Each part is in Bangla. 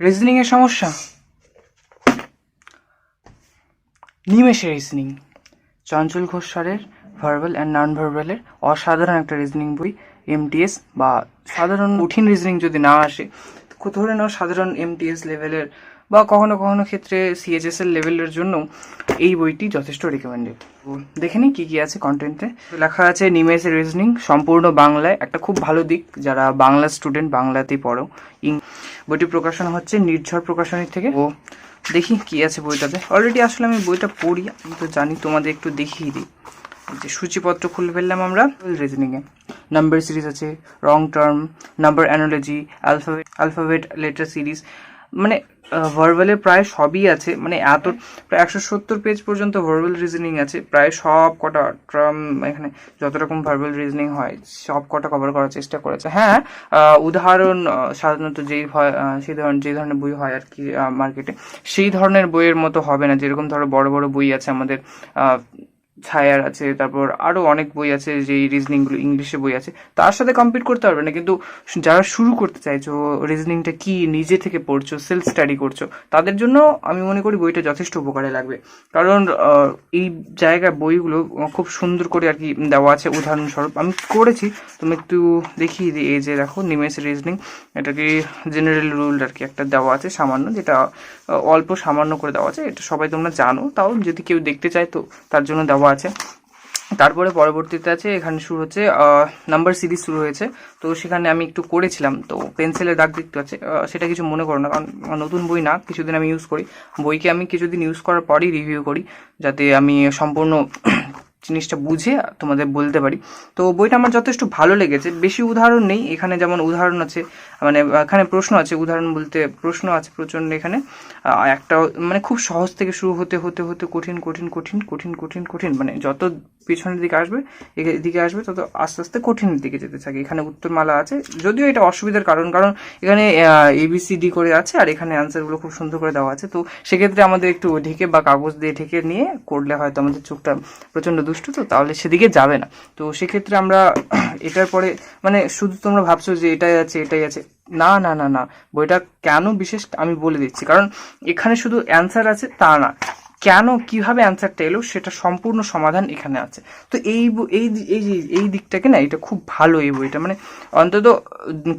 রিজনিং এর সমস্যা, নিমেষের রিজনিং, চঞ্চল ঘোষ স্যারের ভার্বাল অ্যান্ড নন ভার্বালের অসাধারণ একটা রিজনিং বই। এমটিএস বা সাধারণ কঠিন রিজনিং যদি না আসে, ধরে নাও সাধারণ এমটিএস লেভেলের বা কখনো কখনো ক্ষেত্রে সিএইচএস এর লেভেলের জন্য এই বইটি যথেষ্ট রিকমেন্ডেড। দেখে নিই কী কী আছে কন্টেন্টে। লেখা আছে নিমেষের রিজনিং, সম্পূর্ণ বাংলায়, একটা খুব ভালো দিক যারা বাংলা স্টুডেন্ট, বাংলাতেই পড়ো। বইটি প্রকাশন হচ্ছে নির্ঝর প্রকাশনী থেকে। ও দেখি কি আছে বইটাতে। অলরেডি আসলে আমি বইটা পড়ি, আমি তো জানি, তোমাদের একটু দেখিয়ে দিই। যে সূচিপত্র খুলে ফেললাম আমরা। রিজনিংয়ে নাম্বার সিরিজ আছে, wrong term, number analogy, alphabet letter series, মানে ভার্বালের প্রায় সবই আছে। মানে এত প্রায় 170 পেজ পর্যন্ত ভার্বাল রিজনিং আছে। প্রায় সব কটা টার্ম, এখানে যত রকম ভার্বাল রিজনিং হয় সব কটা কভার করার চেষ্টা করেছে। হ্যাঁ, উদাহরণ সাধারণত যে ধরনের বই হয় আর কি মার্কেটে, সেই ধরনের বইয়ের মতো হবে না। যেরকম ধরো বড় বড় বই আছে আমাদের, ছায়ার আছে, তারপর আরও অনেক বই আছে, যেই রিজনিংগুলো ইংলিশে বই আছে, তার সাথে কম্পিট করতে পারবে না। কিন্তু যারা শুরু করতে চাইছো, রিজনিংটা কি নিজে থেকে পড়ছো, সেলফ স্টাডি করছো, তাদের জন্য আমি মনে করি বইটা যথেষ্ট উপকারে লাগবে। কারণ এই জায়গায় বইগুলো খুব সুন্দর করে আর কি দেওয়া আছে। উদাহরণস্বরূপ আমি করেছি, তুমি একটু দেখিয়ে দিই। এই যে দেখো নিমেষ রিজনিং, এটাকে জেনারেল রুল আর কি একটা দেওয়া আছে সামান্য, যেটা অল্প সামান্য করে দেওয়া আছে। এটা সবাই তোমরা জানো, তাও যদি কেউ দেখতে চায় তো তার জন্য দেওয়া আছে। তারপরে পরবর্তীতে আছে, এখানে শুরু হচ্ছে নাম্বার সিরিজ শুরু হয়েছে। তো সেখানে আমি একটু করেছিলাম, তো পেন্সিলের দাগ দেখতে আছে, সেটা কিছু মনে করো না, কারণ নতুন বই না, কিছুদিন আমি ইউজ করি। বইকে আমি কিছুদিন ইউজ করার পরই রিভিউ করি, যাতে আমি সম্পূর্ণ জিনিসটা বুঝে তোমাদের বলতে পারি। তো বইটা আমার যথেষ্ট ভালো লেগেছে। বেশি উদাহরণ নেই এখানে, যেমন উদাহরণ আছে, মানে এখানে প্রশ্ন আছে, উদাহরণ বলতে প্রশ্ন আছে প্রচণ্ড এখানে। একটা মানে খুব সহজ থেকে শুরু হতে হতে হতে কঠিন কঠিন কঠিন কঠিন কঠিন কঠিন, মানে যত পিছনের দিকে আসবে, এদিকে আসবে, তত আস্তে আস্তে কঠিনের দিকে যেতে থাকে। এখানে উত্তরমালা আছে, যদিও এটা অসুবিধার কারণ এখানে ABCD করে আছে, আর এখানে অ্যান্সারগুলো খুব সুন্দর করে দেওয়া আছে। তো সেক্ষেত্রে আমাদের একটু ঢেকে বা কাগজ দিয়ে ঢেকে নিয়ে করলে হয়তো আমাদের চোখটা প্রচণ্ড দুষ্টু, তো তাহলে সেদিকে যাবে না। তো সেক্ষেত্রে আমরা এটার পরে, মানে শুধু তোমরা ভাবছো যে এটাই আছে এটাই আছে, না না না না, বইটা কেন বিশেষ আমি বলে দিচ্ছি। কারণ এখানে শুধু অ্যান্সার আছে তা না, কেন কিভাবে অ্যান্সারটা এলো সেটা সম্পূর্ণ সমাধান এখানে আছে। তো এই দিকটাকে না, এটা খুব ভালো এই বইটা। মানে অন্তত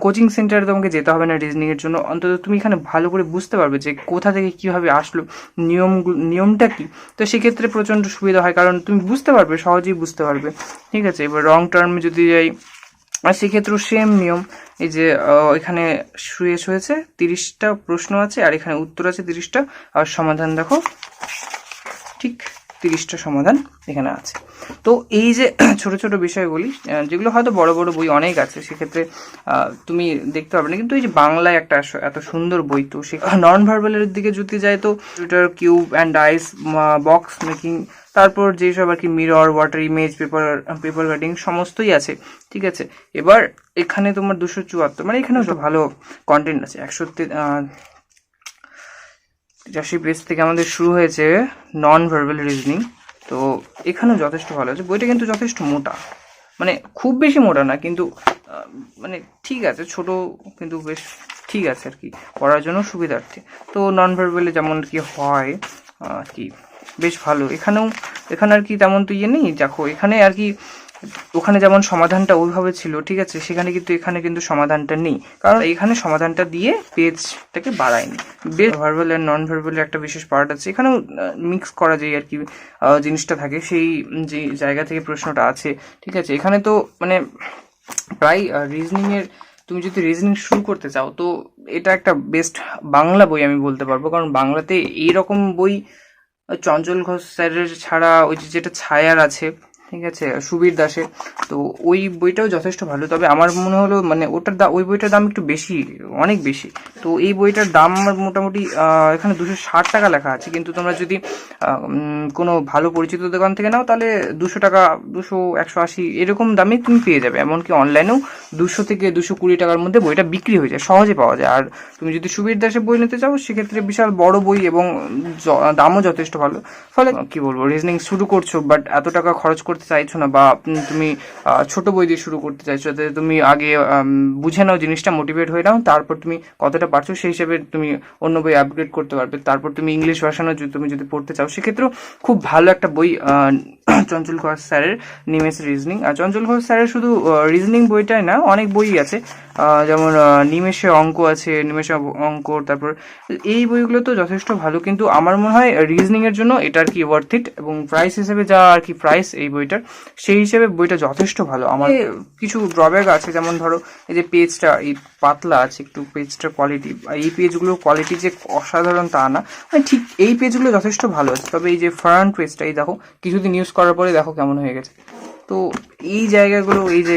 কোচিং সেন্টারে তোমাকে যেতে হবে না রিজনিং এর জন্য, অন্তত তুমি এখানে ভালো করে বুঝতে পারবে যে কোথা থেকে কিভাবে আসলো, নিয়মটা কি। তো সেক্ষেত্রে প্রচণ্ড সুবিধা হয়, কারণ তুমি বুঝতে পারবে, সহজেই বুঝতে পারবে। ঠিক আছে, এবার রং টার্মে যদি যাই, আর সেক্ষেত্রেও সেম নিয়ম। এই যে এখানে শেষ হয়েছে, 30টা প্রশ্ন আছে, আর এখানে উত্তর আছে 30টা, আর সমাধান দেখো ঠিক 30টা সমাধান এখানে আছে। তো এই যে ছোট ছোট বিষয়গুলি, যেগুলো হয়তো বড় বড় বই অনেক আছে, সেক্ষেত্রে তুমি দেখতে পারবে না, কিন্তু এই যে বাংলায় একটা এত সুন্দর বই, তো সে নন ভার্বালের দিকে যদি যায় তো computer, cube and dice, box making, তারপর যেসব আর কি mirror, water image, paper cutting সমস্তই আছে। ঠিক আছে, এবার এখানে তোমার 274, মানে এখানেও একটা ভালো কন্টেন্ট আছে। 183 পেজ থেকে আমাদের শুরু হয়েছে নন ভার্বাল রিজনিং। তো এখানেও যথেষ্ট ভালো আছে। বইটা কিন্তু যথেষ্ট মোটা, মানে খুব বেশি মোটা না, কিন্তু মানে ঠিক আছে, ছোট কিন্তু বেশ ঠিক আছে আর কি, পড়ার জন্য সুবিধার্থে। তো নন ভার্বালে যেমন কি হয় কি বেশ ভালো। এখানে আর কি তেমন তো ইয়ে নেই, দেখো এখানে আর কি ওখানে যেমন সমাধানটা ওইভাবে ছিল, ঠিক আছে, সেখানে কিন্তু এখানে কিন্তু সমাধানটা নেই, কারণ এখানে সমাধানটা দিয়ে পেজটাকে বাড়ায়নি। বেশ ভার্বাল আর নন ভার্বালের একটা বিশেষ পার্ট আছে, এখানেও মিক্স করা যায় আর কি জিনিসটা থাকে, সেই যে জায়গা থেকে প্রশ্নটা আছে। ঠিক আছে, এখানে তো মানে প্রায় রিজনিংয়ের, তুমি যদি রিজনিং শুরু করতে চাও তো এটা একটা বেস্ট বাংলা বই আমি বলতে পারবো। কারণ বাংলাতে এইরকম বই চঞ্চল ঘোষ স্যারের ছাড়া, ওই যেটা ছায়ার আছে, ঠিক আছে, সুবীর দাসের, তো ওই বইটাও যথেষ্ট ভালো। তবে আমার মনে হলো মানে ওই বইটার দাম একটু বেশি, অনেক বেশি। তো এই বইটার দাম মোটামুটি এখানে 260 টাকা লেখা আছে, কিন্তু তোমরা যদি কোনো ভালো পরিচিত দোকান থেকে নাও তাহলে 200 টাকা, 200, 180 এরকম দামে তুমি পেয়ে যাবে। এমনকি অনলাইনেও 200 থেকে 220 টাকার মধ্যে বইটা বিক্রি হয়ে যায়, সহজে পাওয়া যায়। আর তুমি যদি সুবীর দাসের বই নিতে চাও সেক্ষেত্রে বিশাল বড় বই এবং দামও যথেষ্ট ভালো। ফলে কি বলবো, রিজনিং শুরু করছো বাট এত টাকা খরচ করতে করতে চাইছো না, বা তুমি ছোট বই দিয়ে শুরু করতে চাইছো, যাতে তুমি আগে বুঝে নাও জিনিসটা, মোটিভেট হয়ে নাও, তারপর তুমি কতটা পারছো সেই হিসেবে তুমি অন্য বই আপগ্রেড করতে পারবে। তারপর তুমি ইংলিশ ভার্সনও তুমি যদি পড়তে চাও, সেক্ষেত্রেও খুব ভালো একটা বই চঞ্চল ঘোষ স্যারের নিমেষ রিজনিং। আর চঞ্চল ঘোষ স্যারের শুধু রিজনিং বইটাই না, অনেক বই আছে, যেমন নিমেষে অঙ্ক আছে, নিমেষে অঙ্ক, তারপর এই বইগুলো তো যথেষ্ট ভালো, কিন্তু আমার মনে হয় রিজনিং এর জন্য এটা আর কি ওয়ার্থ ইট, এবং প্রাইস হিসেবে যা আর কি প্রাইস এই বইটার, সেই হিসেবে বইটা যথেষ্ট ভালো। আমার কিছু ড্রব্যাক আছে, যেমন ধরো এই যে পেজটা এই পাতলা আছে একটু, পেজটার কোয়ালিটি, এই পেজগুলোর কোয়ালিটি যে অসাধারণ তা না, মানে ঠিক এই পেজগুলো যথেষ্ট ভালো আছে, তবে এই যে ফ্রন্ট পেজটা এই দেখো কিছুদিন ইউজ করার পরে দেখো কেমন হয়ে গেছে। তো এই জায়গাগুলো, এই যে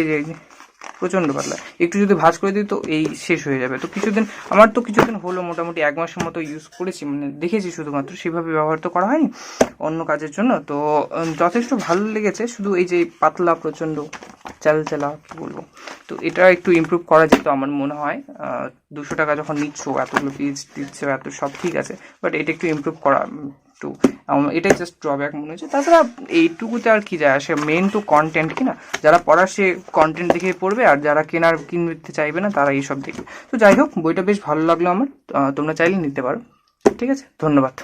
প্রচন্ড পাতলা, একটু যদি ভাঁজ করে দিই তো এই শেষ হয়ে যাবে। তো কিছুদিন হলো, মোটামুটি 1 মাসের মতো ইউজ করেছি, মানে দেখেছি শুধুমাত্র, সেভাবে ব্যবহার তো করা হয়নি অন্য কাজের জন্য। তো যথেষ্ট ভালো লেগেছে, শুধু এই যে পাতলা প্রচন্ড চালচালা কি বলবো, তো এটা একটু ইমপ্রুভ করা যেত আমার মনে হয়। 200 টাকা যখন নিচ্ছ, এতগুলো পেজ দিচ্ছ, এত সব ঠিক আছে, বাট এটা একটু ইমপ্রুভ করা একটু, এটাই জাস্ট ড্রব্যাক মনে হচ্ছে। তাছাড়া এইটুকুতে আর কি যায় আসে, মেন তো কন্টেন্ট, কিনা যারা পড়ার সে কন্টেন্ট দেখে পড়বে, আর যারা কিনতে চাইবে না তারা এইসব দেখবে। তো যাই হোক, বইটা বেশ ভালো লাগলো আমার, তোমরা চাইলে নিতে পারো। ঠিক আছে, ধন্যবাদ।